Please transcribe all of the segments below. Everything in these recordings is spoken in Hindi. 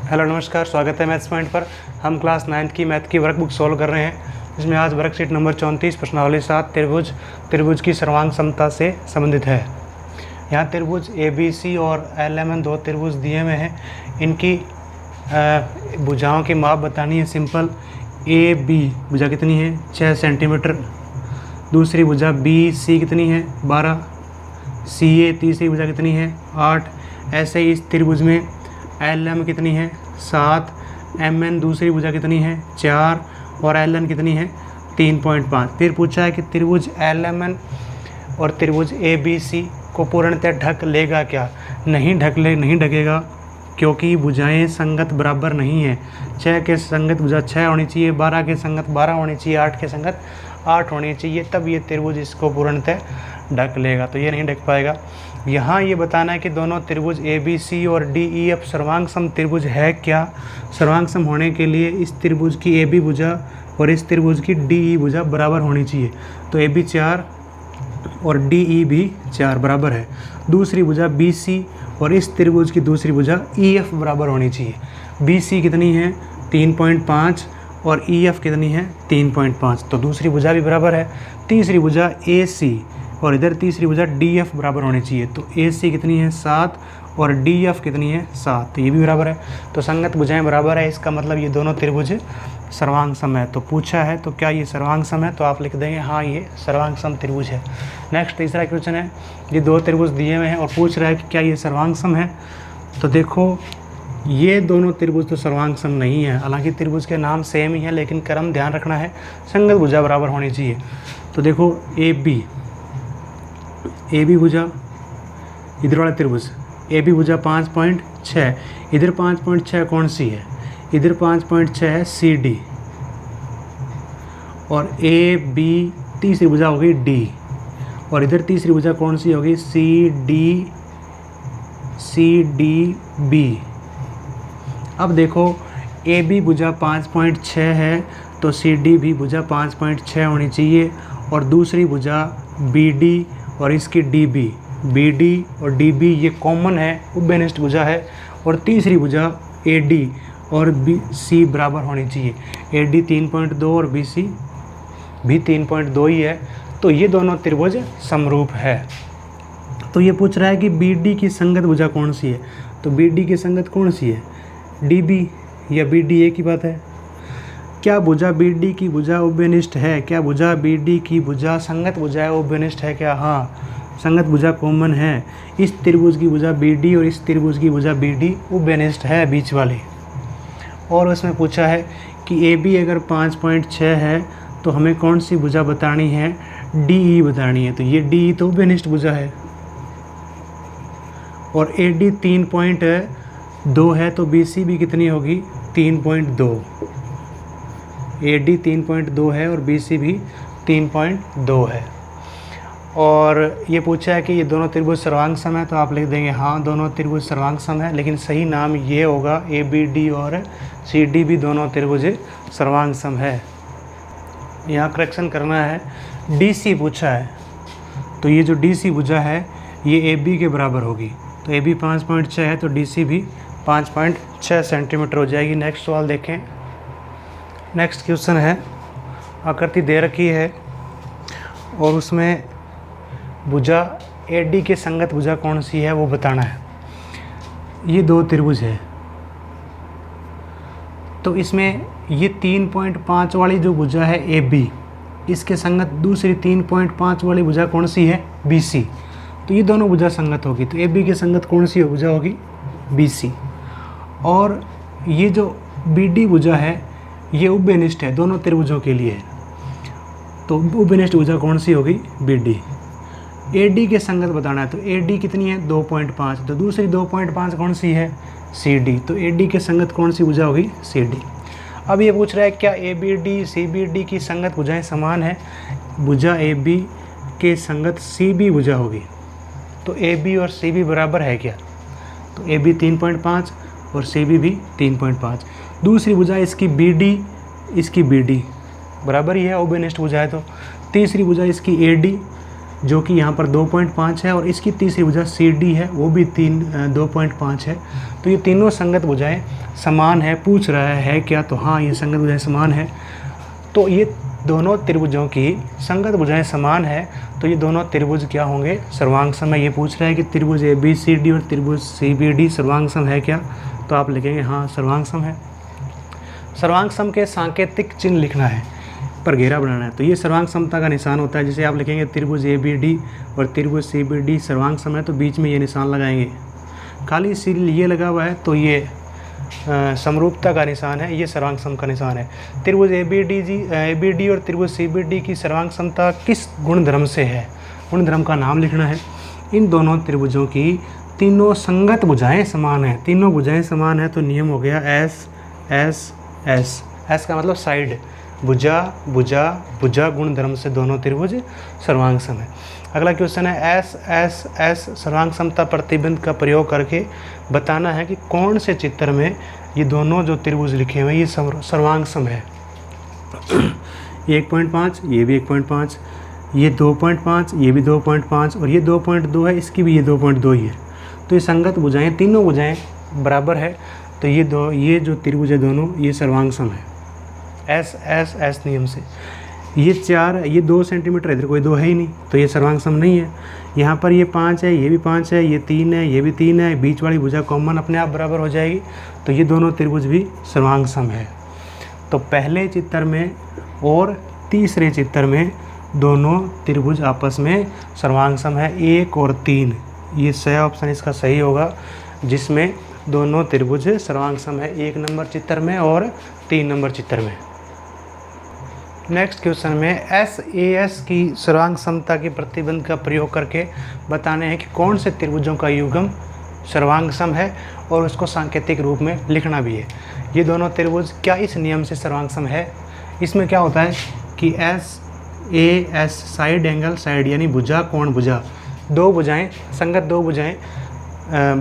हेलो नमस्कार, स्वागत है मैथ्स पॉइंट पर। हम क्लास 9th की मैथ की वर्कबुक सॉल्व कर रहे हैं, जिसमें आज वर्कशीट नंबर 34 प्रश्नावली 7 त्रिभुज की सर्वांग समता से संबंधित है। यहाँ त्रिभुज ABC और LMN दो त्रिभुज दिए हुए हैं। इनकी भुजाओं की माप बतानी है। सिंपल AB भुजा कितनी है 6 सेंटीमीटर, दूसरी भुजा BC कितनी है 12, CA तीसरी भुजा कितनी है 8। ऐसे ही इस त्रिभुज में LM कितनी है 7, MN दूसरी भुजा कितनी है 4 और LN कितनी है 3.5। फिर पूछा है कि त्रिभुज LMN और त्रिभुज ABC को पूर्णतः ढक लेगा क्या। नहीं ढकेगा, क्योंकि भुजाएं संगत बराबर नहीं है। 6 के संगत भुजा 6 होनी चाहिए, 12 के संगत 12 होनी चाहिए, 8 के संगत 8 होनी चाहिए, तब ये त्रिभुज इसको पूर्णतः ढक लेगा। तो ये नहीं ढक पाएगा। यहाँ ये बताना है कि दोनों त्रिभुज ABC और DEF सर्वांग सम त्रिभुज है क्या। सर्वांग सम होने के लिए इस त्रिभुज की AB भुजा और इस त्रिभुज की DE भुजा बराबर होनी चाहिए। तो AB 4 और DE भी 4 बराबर है। दूसरी भुजा BC और इस त्रिभुज की दूसरी भुजा EF बराबर होनी चाहिए। BC कितनी है 3.5 और EF कितनी है 3.5, तो दूसरी भुजा भी बराबर है। तीसरी भुजा AC और इधर तीसरी भुजा DF बराबर होनी चाहिए। तो AC कितनी है 7 और DF कितनी है 7, तो ये भी बराबर है। तो संगत भुजाएं बराबर है, इसका मतलब ये दोनों त्रिभुज सर्वांग सम है। तो पूछा है तो क्या ये सर्वांग सम है, तो आप लिख देंगे हाँ ये सर्वांग सम त्रिभुज है। नेक्स्ट तीसरा क्वेश्चन है, ये दो त्रिभुज दिए हुए हैं और पूछ रहा है कि क्या ये सर्वांग सम है। तो देखो ये दोनों त्रिभुज तो सर्वांग सम नहीं है, हालांकि त्रिभुज के नाम सेम ही है, लेकिन क्रम ध्यान रखना है, संगत भुजा बराबर होनी चाहिए। तो देखो AB भुजा, इधर वाला त्रिभुज AB भुजा 5.6, इधर 5.6 कौन सी है, इधर 5.6 है CD, और AB तीसरी भुजा होगी D, और इधर तीसरी भुजा कौन सी होगी CDB। अब देखो AB भुजा 5.6 है, तो CD भी भुजा 5.6 होनी चाहिए, और दूसरी भुजा BD और इसकी BD और DB ये कॉमन है, उभयनिष्ठ भुजा है, और तीसरी भुजा AD और BC बराबर होनी चाहिए। AD 3.2 और BC भी 3.2 ही है, तो ये दोनों त्रिभुज समरूप है। तो ये पूछ रहा है कि BD की संगत भुजा कौन सी है। तो BD की संगत कौन सी है, DB या BD एक ही बात है। क्या भुजा BD की भुजा उभयनिष्ठ है, क्या भुजा BD की भुजा संगत भुजा है, उभयनिष्ठ है क्या। हाँ, संगत भुजा कॉमन है। इस त्रिभुज की भुजा BD और इस त्रिभुज की भुजा BD उभयनिष्ठ है, बीच वाली। और उसमें पूछा है कि AB अगर 5.6 है तो हमें कौन सी भुजा बतानी है, DE बतानी है। तो ये DE तो उभयनिष्ठ भुजा है, और AD 3.2 है, तो BC भी कितनी होगी 3.2। AD 3.2 है और BC भी 3.2 है। और ये पूछा है कि ये दोनों त्रिभुज सर्वांग सम है, तो आप लिख देंगे हाँ दोनों त्रिभुज सर्वांग सम है, लेकिन सही नाम ये होगा ABD और CD भी दोनों त्रिभुज सर्वांग सम है। यहाँ करेक्शन करना है। DC पूछा है, तो ये जो DC भुजा है ये AB के बराबर होगी। तो AB 5.6 है, तो DC भी 5.6 सेंटीमीटर हो जाएगी। नेक्स्ट सवाल देखें। नेक्स्ट क्वेश्चन है, आकृति दे रखी है और उसमें भुजा AD के संगत भुजा कौन सी है वो बताना है। ये दो त्रिभुज है, तो इसमें ये 3.5 वाली जो भुजा है AB, इसके संगत दूसरी 3.5 वाली भुजा कौन सी है BC। तो ये दोनों भुजा संगत होगी, तो AB के संगत कौन सी भुजा होगी BC। और ये जो BD भुजा है ये उभयनिष्ठ है, दोनों त्रिभुजों के लिए है, तो उभयनिष्ठ भुजा कौन सी होगी BD। AD के संगत बताना है, तो AD कितनी है 2.5, तो दूसरी 2.5 कौन सी है CD, तो AD के संगत कौन सी भुजा होगी CD। अब ये पूछ रहा है क्या ABD CBD की संगत भुजाएं समान है। भुजा AB के संगत CB भुजा होगी, तो AB और CB बराबर है क्या। तो AB 3.5 और CB भी 3.5। दूसरी भुजा इसकी BD बराबर ही है, उभयनिष्ठ भुजा है। तो तीसरी भुजा इसकी AD जो कि यहाँ पर 2.5 है, और इसकी तीसरी भुजा CD है वो भी 2.5 है। तो ये तीनों संगत भुजाएं समान है। पूछ रहा है क्या, तो हाँ ये संगत भुजाएं समान है। तो ये दोनों त्रिभुजों की संगत भुजाएं समान है, तो ये दोनों त्रिभुज क्या होंगे, सर्वांग सम है। ये पूछ रहा है कि त्रिभुज ABCD और त्रिभुज CBD सर्वांग सम है क्या, तो आप लिखेंगे हाँ सर्वांग सम है। सर्वांग सम के सांकेतिक चिन्ह लिखना है, पर घेरा बनाना है। तो ये सर्वांग समता का निशान होता है। जैसे आप लिखेंगे त्रिभुज ABD और त्रिभुज CBD सर्वांग सम है, तो बीच में ये निशान लगाएंगे। खाली सील ये लगा हुआ है तो ये समरूपता का निशान है, ये सर्वांग सम का निशान है। त्रिभुज ABD और त्रिभुज CBD की सर्वांग समता किस गुणधर्म से है, गुणधर्म का नाम लिखना है। इन दोनों त्रिभुजों की तीनों संगत भुजाएं समान हैं, तीनों भुजाएं समान है, तो नियम हो गया S S S। S का मतलब साइड, भुजा भुजा भुजा गुणधर्म से दोनों त्रिभुज सर्वांग सम है। अगला क्वेश्चन है S S S सर्वांग समता प्रतिबंध का प्रयोग करके बताना है कि कौन से चित्र में ये दोनों जो त्रिभुज लिखे हुए हैं ये सर्वांग सम है। 1.5, ये भी 1.5, ये 2.5, ये भी 2.5, और ये 2.2 है, इसकी भी ये 2.2 ही है। तो ये संगत भुजाएं, तीनों भुजाएं बराबर है, तो ये जो त्रिभुज है दोनों ये सर्वांग सम है S S S नियम से। ये 2 सेंटीमीटर, इधर कोई 2 है ही नहीं, तो ये सर्वांग सम नहीं है। यहाँ पर ये 5 है, ये भी 5 है, ये 3 है, ये भी 3 है, बीच वाली भुजा कॉमन अपने आप बराबर हो जाएगी, तो ये दोनों त्रिभुज भी सर्वांग सम है। तो पहले चित्र में और तीसरे चित्र में दोनों त्रिभुज आपस में सर्वांग सम है, 1 और 3। ये सही ऑप्शन इसका सही होगा, जिसमें दोनों त्रिभुज सर्वांग सम है 1 नंबर चित्र में और 3 नंबर चित्र में। नेक्स्ट क्वेश्चन में SAS की सर्वांग समता की प्रतिबंध का प्रयोग करके बताने हैं कि कौन से त्रिभुजों का युग्म सर्वांग सम है, और उसको सांकेतिक रूप में लिखना भी है। ये दोनों त्रिभुज क्या इस नियम से सर्वांग सम है। इसमें क्या होता है कि SAS साइड एंगल साइड, यानी भुजा कोण भुजा, दो भुजाएं संगत दो भुजाएं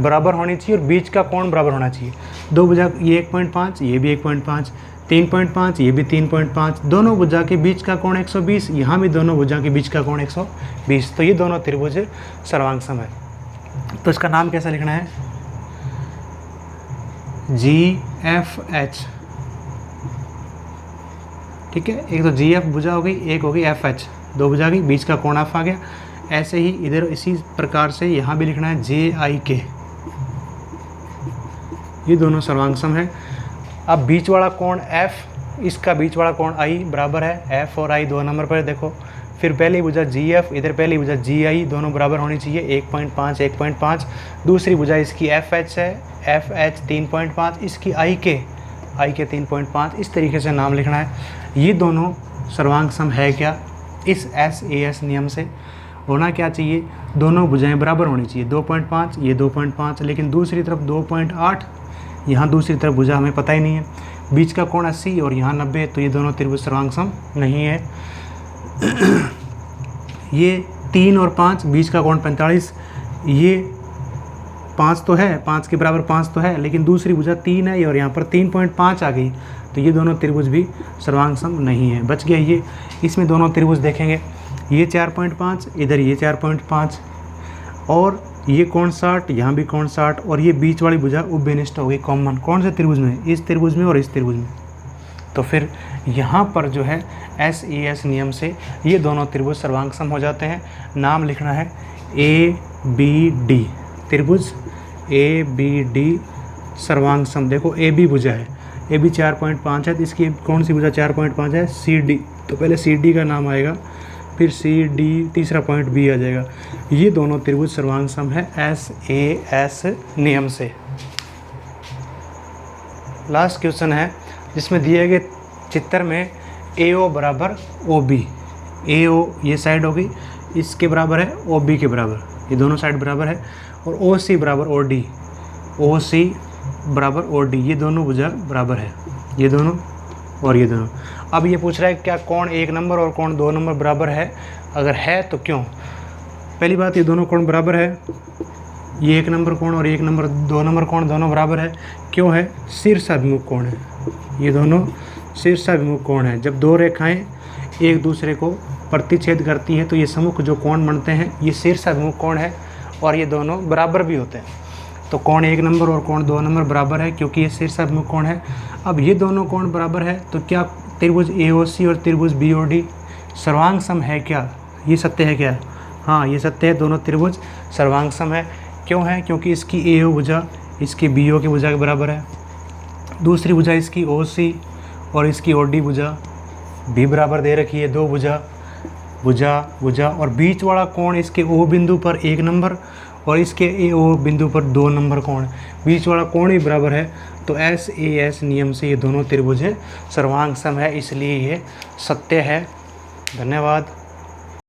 बराबर होनी चाहिए और बीच का कोण बराबर होना चाहिए। दो भुजा, ये 1.5, ये भी 1.5, 3.5, ये भी 3.5, दोनों भुजा के बीच का कोण 120, यहाँ भी दोनों भुजा के बीच का कोण 120। तो ये दोनों त्रिभुज सर्वांग सम है। तो इसका नाम कैसा लिखना है, GFH। ठीक है, एक तो GF भुजा हो गई, एक हो गई FH, दो भुजा की बीच का कोण F आ गया। ऐसे ही इधर इसी प्रकार से यहाँ भी लिखना है JIK, ये दोनों सर्वांग सम है। अब बीच वाला कोण F, इसका बीच वाला कोण I बराबर है, F और I 2 नंबर पर देखो। फिर पहली भुजा GF, इधर पहली भुजा GI, दोनों बराबर होनी चाहिए, 1.5 1.5। दूसरी भुजा इसकी FH है, FH 3.5, इसकी IK 3.5। इस तरीके से नाम लिखना है। ये दोनों सर्वांग सम है क्या, इस SAS नियम से होना क्या चाहिए, दोनों भुजाएं बराबर होनी चाहिए, 2.5 ये 2.5, लेकिन दूसरी तरफ 2.8, यहाँ दूसरी तरफ भुजा हमें पता ही नहीं है, बीच का कोण 80 और यहाँ 90, तो ये दोनों त्रिभुज सर्वांग सम नहीं है। ये 3 और 5, बीच का कोण 45, ये 5 तो है, 5 के बराबर 5 तो है, लेकिन दूसरी भुजा 3 है और यहाँ पर 3.5 आ गई, तो ये दोनों त्रिभुज भी सर्वांग सम नहीं है। बच गया ये। इसमें दोनों त्रिभुज देखेंगे, ये 4.5, इधर ये 4.5, और ये कोण 60, यहाँ भी कोण 60, और ये बीच वाली भुजा उभयनिष्ठ हो गई कॉमन। कौन से त्रिभुज में, इस त्रिभुज में और इस त्रिभुज में। तो फिर यहाँ पर जो है SAS नियम से ये दोनों त्रिभुज सर्वांग सम हो जाते हैं। नाम लिखना है ABD, त्रिभुज ABD सर्वांग सम। देखो AB भुजा है, AB 4.5 है, तो इसकी कौन सी भुजा 4.5 है, CD, तो पहले CD का नाम आएगा, फिर CD, तीसरा पॉइंट B आ जाएगा। ये दोनों त्रिभुज सर्वांग सम है SAS नियम से। लास्ट क्वेश्चन है जिसमें दिए गए चित्र में AO बराबर OB, AO ये साइड हो गई, इसके बराबर है OB के बराबर, ये दोनों साइड बराबर है, और OC बराबर OD, OC बराबर OD, ये दोनों भुजा बराबर है, ये दोनों और ये दोनों। अब ये पूछ रहा है क्या कोण 1 नंबर और कोण 2 नंबर बराबर है, अगर है तो क्यों। पहली बात, ये दोनों कोण बराबर है, ये 1 नंबर कोण और 1 नंबर 2 नंबर कोण दोनों बराबर है। क्यों है, शीर्षाभिमुख कोण है, ये दोनों शीर्षाभिमुख कोण है। जब दो रेखाएं एक दूसरे को प्रतिच्छेद करती है तो ये सम्मुख जो कोण बनते हैं ये शीर्षाभिमुख कोण है और ये दोनों बराबर भी होते हैं। तो कोण 1 नंबर और कोण 2 नंबर बराबर है क्योंकि ये शीर्षाभिमुख कोण है। अब ये दोनों कोण बराबर है तो क्या त्रिभुज AOC और त्रिभुज BOD सर्वांग सम है क्या? ये सत्य है क्या? हाँ, ये सत्य है, दोनों त्रिभुज सर्वांग सम है। क्यों है? क्योंकि इसकी AO भुजा इसकी BO की भुजा के बराबर है, दूसरी भुजा इसकी OC और इसकी OD भुजा भी बराबर दे रखी है, 2 भुजा और बीच वाला कोण इसके O बिंदु पर 1 नंबर और इसके AO बिंदु पर 2 नंबर कोण, बीच वाला कोण ही बराबर है। तो SAS नियम से ये दोनों त्रिभुज सर्वांग सम है, इसलिए ये सत्य है। धन्यवाद।